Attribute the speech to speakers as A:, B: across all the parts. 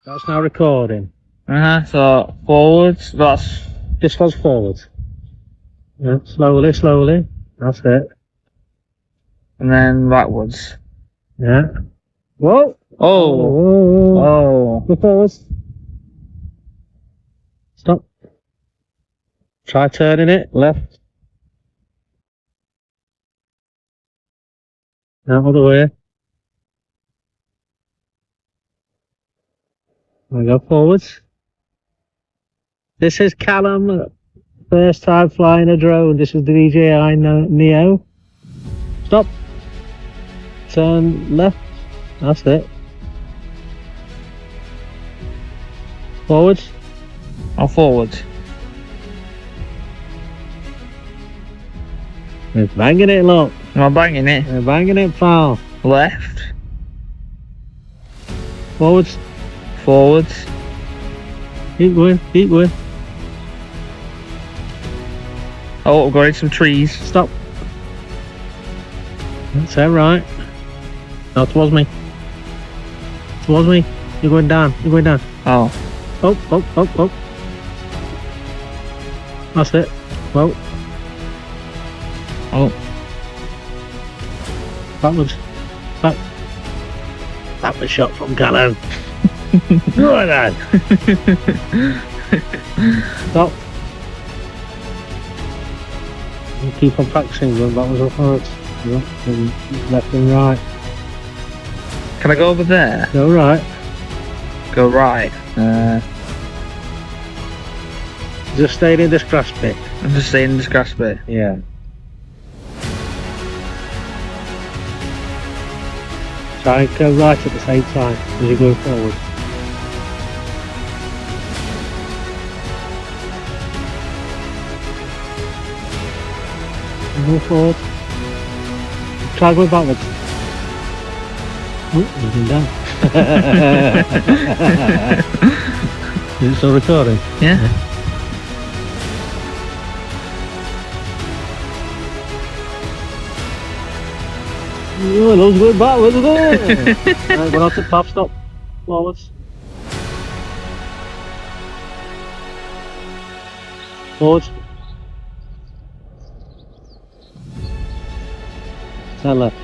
A: That's now recording.
B: So forwards, that's
A: This goes forwards. Yeah, slowly, slowly. That's it.
B: and then backwards.
A: Yeah. Whoa!
B: Oh. Oh.
A: Go forwards. Stop. Try turning it left. Now other way. And go forwards. This is Callum. First time flying a drone. This is the DJI Neo. Stop. Turn left. That's it. Forwards.
B: Oh, forwards.
A: We're banging it, look.
B: Am I banging it?
A: We're banging it, pal.
B: Left.
A: Forwards.
B: Forwards.
A: Keep going. Keep going.
B: Oh, we're going some trees.
A: Stop. That's it, right. No, towards me. Towards me. You're going down. You're going down.
B: Oh.
A: Up, up, up, up. That's it. Well.
B: Oh.
A: Backwards. Back. That was shot from Callum. Right then. Stop. You keep on practicing going backwards and forwards. Left and right.
B: Can I go over there?
A: Go right.
B: Go right.
A: Just staying in this grass pit.
B: I'm just staying in this grass bit.
A: Yeah. Try and go right at the same time as you go forward. And go forward. Try going backwards. Oh, you've been down. Is it still recording?
B: Yeah.
A: Oh, it looks good backwards, isn't it? Right, go out to top, stop. Forwards. Forwards. Turn left.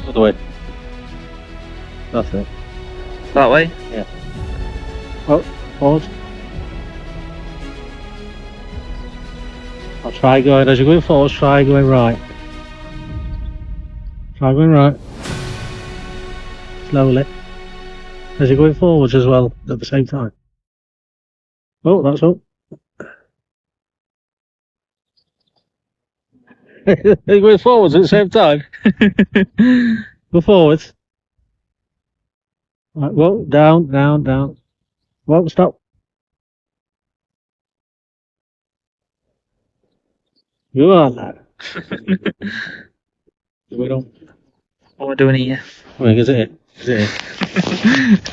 A: Other way. That's it.
B: That way?
A: Yeah. Oh, forwards. I'll try going, as you're going forwards, try going right. Try going right. Slowly. As you're going forwards as well at the same time. Oh, that's up. You're going forwards at the same time. Go forwards. Right, whoa, down, down, down. Whoa, stop. You are lad. We don't.
B: What am I doing here?
A: Wait, is it? Is it?